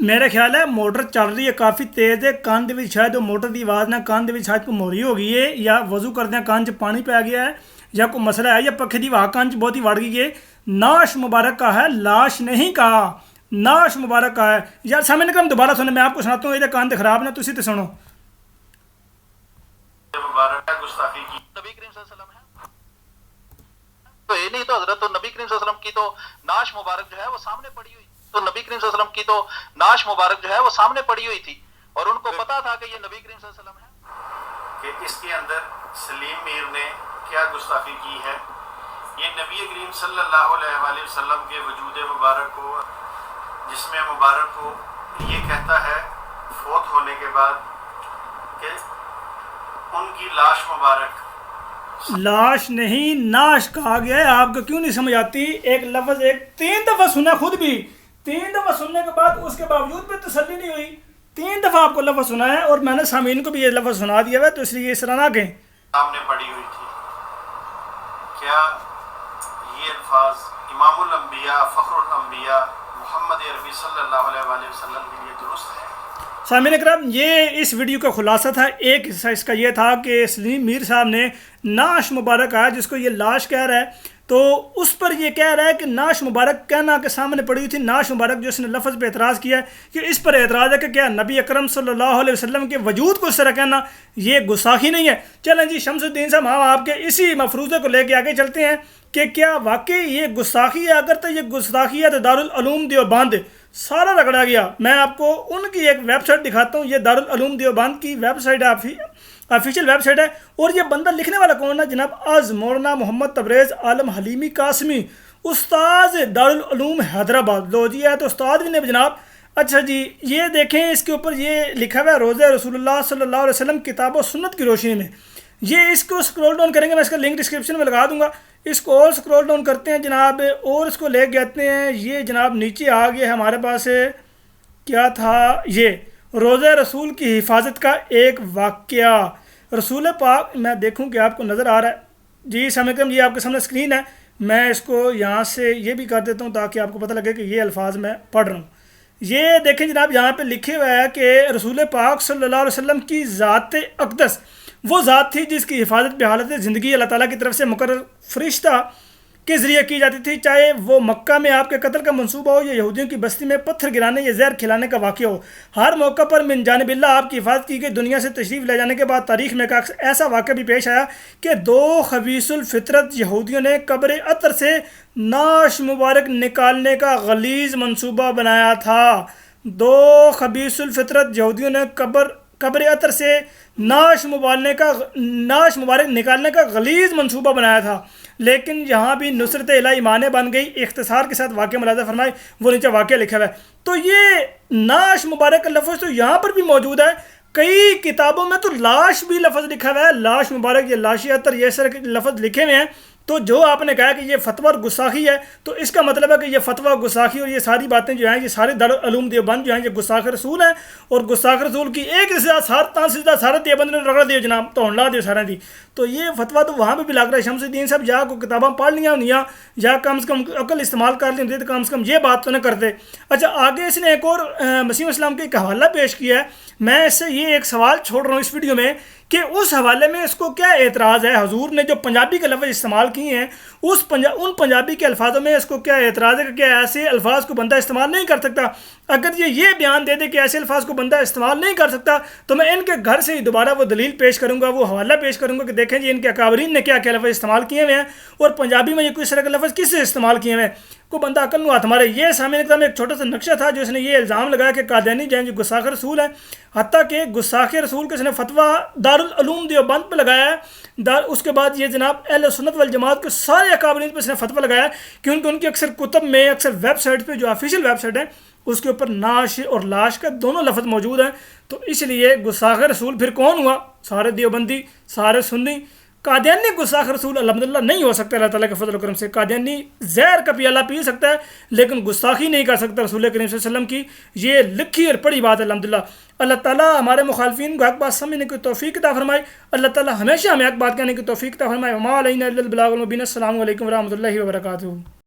ਮੇਰੇ ਖਿਆਲ ਹੈ ਮੋਟਰ ਚੱਲ ਰਹੀ ਹੈ ਕਾਫੀ ਤੇਜ਼ ਹੈ, ਕੰਨ ਦੇ ਵਿੱਚ ਸ਼ਾਇਦ ਉਹ ਮੋਟਰ ਦੀ ਆਵਾਜ਼ ਨਾਲ ਕੰਨ ਦੇ ਵਿੱਚ ਸ਼ਾਇਦ ਭਮੋਰੀ ਹੋ ਗਈ ਹੈ, ਜਾਂ ਵਜ਼ੂ ਕਰਦਿਆਂ ਕੰਨ 'ਚ ਪਾਣੀ ਪੈ ਗਿਆ ਹੈ, یا کوئی مسئلہ ہے, یا پکھے دی واہ کانچ بہت ہی وڑ گئی ہے. ناش مبارک کا ہے, لاش نہیں کہا, ناش مبارک کا ہے. یار سامنے کرم دوبارہ سنیں, میں آپ کو سناتا ہوں, یہ کان تے خراب نہ تسی تے سنو. مبارک ہے گستاخی کی. نبی کریم صلی اللہ علیہ وسلم ہے تو یہ نہیں تو حضرت تو نبی کریم صلی اللہ علیہ وسلم کی تو ناش مبارک جو ہے وہ سامنے پڑی ہوئی, تو نبی کریم صلی اللہ علیہ وسلم کی تو ناش مبارک جو ہے وہ سامنے پڑی ہوئی تھی, اور ان کو پتا تھا کہ یہ نبی کریم صلی اللہ علیہ وسلم ہے کہ اس کے اندر سلیم میر نے کیا گستاخی کی ہے. یہ نبی کریم صلی اللہ علیہ وآلہ وسلم کے وجود مبارک کو, جسم مبارک کو یہ کہتا ہے فوت ہونے کے بعد کہ ان کی لاش مبارک. لاش نہیں ناش کہا گیا ہے. آپ کو کیوں نہیں سمجھ آتی؟ ایک لفظ ایک 3 دفعہ سنا, خود بھی 3 دفعہ سننے کے بعد اس کے باوجود بھی تسلی نہیں ہوئی. 3 دفعہ آپ کو لفظ سنا ہے, اور میں نے سامعین کو بھی یہ لفظ سنا دیا ہے, تو اس لیے اس طرح نہ کہیں. سامنے پڑی ہوئی تھی. کیا یہ الفاظ امام الانبیاء فخر الانبیاء محمد عربی صلی اللہ علیہ وآلہ وسلم کے لیے درست ہے؟ سامعین اکرام, یہ اس ویڈیو کا خلاصہ تھا. ایک حصہ اس کا یہ تھا کہ سلیم میر صاحب نے ناش مبارک آیا جس کو یہ لاش کہہ رہا ہے, تو اس پر یہ کہہ رہا ہے کہ ناش مبارک کہنا کے سامنے پڑی ہوئی تھی. ناش مبارک جو اس نے لفظ پہ اعتراض کیا ہے کہ اس پر اعتراض ہے کہ کیا نبی اکرم صلی اللہ علیہ وسلم کے وجود کو اس طرح کہنا یہ گستاخی نہیں ہے. چلیں جی شمس الدین صاحب, ہم آپ کے اسی مفروضے کو لے کے آگے چلتے ہیں کہ کیا واقعی یہ گستاخی ہے. اگر تو یہ گستاخی ہے تو دارالعلوم دیوبند سارا رگڑا گیا. میں آپ کو ان کی ایک ویب سائٹ دکھاتا ہوں. یہ دارالعلوم دیوبند کی ویب سائٹ ہے, آفیشیل ویب سائٹ ہے, اور یہ بندہ لکھنے والا کون ہے جناب؟ از مولانا محمد تبریز عالم حلیمی قاسمی, استاذ دارالعلوم حیدرآباد. لو جی ہے تو استاد بھی نے جناب. اچھا جی, یہ دیکھیں اس کے اوپر یہ لکھا ہوا ہے روزہ رسول اللہ صلی اللہ علیہ وسلم کتاب و سنت کی روشنی میں. یہ اس کو سکرول ڈاؤن کریں گے, میں اس کا لنک ڈسکرپشن میں لگا دوں گا. اس کو اور سکرول ڈاؤن کرتے ہیں جناب, اور اس کو لے کے آتے ہیں. یہ جناب نیچے آ گیا ہمارے پاس کیا تھا, یہ روزہ رسول کی حفاظت کا ایک واقعہ. رسول پاک, میں دیکھوں کہ آپ کو نظر آ رہا ہے جی سامنے کرم, یہ آپ کے سامنے اسکرین ہے. میں اس کو یہاں سے یہ بھی کر دیتا ہوں تاکہ آپ کو پتہ لگے کہ یہ الفاظ میں پڑھ رہا ہوں. یہ دیکھیں جناب, یہاں پہ لکھے ہوا ہے کہ رسول پاک صلی اللہ علیہ وسلم کی ذات اقدس وہ ذات تھی جس کی حفاظت بحالت زندگی اللہ تعالیٰ کی طرف سے مقرر فرشتہ کے ذریعے کی جاتی تھی, چاہے وہ مکہ میں آپ کے قتل کا منصوبہ ہو یا یہودیوں کی بستی میں پتھر گرانے یا زہر کھلانے کا واقعہ ہو. ہر موقع پر من جانب اللہ آپ کی حفاظت کی گئی. دنیا سے تشریف لے جانے کے بعد تاریخ میں ایک ایسا واقعہ بھی پیش آیا کہ 2 خبیث الفطرت یہودیوں نے قبر عطر سے ناش مبارک نکالنے کا غلیظ منصوبہ بنایا تھا. 2 خبیث الفطرت یہودیوں نے قبر عطر سے ناش مبارک نکالنے کا غلیظ منصوبہ بنایا تھا, لیکن یہاں بھی نصرت الہی معنی بن گئی. اختصار کے ساتھ واقعہ ملاحظہ فرمائے, وہ نیچے واقعہ لکھا ہوا ہے. تو یہ ناش مبارک کا لفظ تو یہاں پر بھی موجود ہے. کئی کتابوں میں تو لاش بھی لفظ لکھا ہوا ہے, لاش مبارک یا لاش عطر یہ سر لفظ لکھے ہوئے ہیں. تو جو آپ نے کہا کہ یہ فتویٰ اور گستاخی ہے, تو اس کا مطلب ہے کہ یہ فتویٰ گستاخی اور یہ ساری باتیں جو ہیں یہ سارے دارالعلوم دیوبند جو ہیں یہ گستاخ رسول ہیں, اور گستاخ رسول کی ایک سارے دیوبند نے رگڑ دیو جناب, تو لا دیو سارے دی. تو یہ فتویٰ تو وہاں پہ بھی لگ رہا ہے. شمس الدین صاحب یا کو کتابیں پڑھ لیا ہونیاں یا کم سے کم عقل استعمال کر لی ہوتی تو کم سے کم یہ بات تو نہ کرتے. اچھا, آگے اس نے ایک اور مسیح السلام کا ایک حوالہ پیش کیا ہے. میں اس سے یہ ایک سوال چھوڑ رہا ہوں اس ویڈیو میں کہ اس حوالے میں اس کو کیا اعتراض ہے. حضور نے جو پنجابی کے لفظ استعمال کیے ہیں ان پنجابی کے الفاظوں میں اس کو کیا اعتراض ہے کہ کیا ایسے الفاظ کو بندہ استعمال نہیں کر سکتا. اگر یہ بیان دے دے کہ ایسے الفاظ کو بندہ استعمال نہیں کر سکتا, تو میں ان کے گھر سے ہی دوبارہ وہ دلیل پیش کروں گا, وہ حوالہ پیش کروں گا کہ دیکھیں جی ان کے اکابرین نے کیا کیا لفظ استعمال کیے ہوئے ہیں, اور پنجابی میں یہ کوئی طرح کے لفظ کس سے استعمال کیے ہوئے ہیں. کو بندہ عقل نو ہاتھ مارے. یہ سامنے ایک چھوٹا سا نقشہ تھا جو اس نے یہ الزام لگایا کہ قادیانی جو ہیں جو گستاخ رسول ہیں, حتیٰ کہ گستاخ رسول کے اس نے فتویٰ دارالعلوم دیوبند پہ لگایا ہے. اس کے بعد یہ جناب اہل سنت والجماعت کے سارے اکابرین پہ اس نے فتویٰ لگایا ہے, کیونکہ ان کی اکثر کتب میں اکثر ویب سائٹ پہ جو آفیشیل ویب سائٹ ہے اس کے اوپر ناش اور لاش کا دونوں لفظ موجود ہیں. تو اس لیے گستاخ رسول پھر کون ہوا؟ سارے دیوبندی, سارے سنی. قادیانی گستاخ رسول الحمدللہ نہیں ہو سکتا. اللہ تعالیٰ کے فضل و کرم سے قادیانی زہر کا پیالہ پی سکتا ہے لیکن گستاخی نہیں کر سکتا رسول کریم صلی اللہ علیہ وسلم کی. یہ لکھی اور پڑھی بات ہے الحمدللہ. اللہ تعالیٰ ہمارے مخالفین کو حق بات سمجھنے کی توفیق عطا فرمائے. اللہ تعالیٰ ہمیشہ ہمیں حق بات کہنے کی توفیق عطا فرمائے. وما علینا الا البلاغ المبین. السلام علیکم ورحمۃ اللہ وبرکاتہ.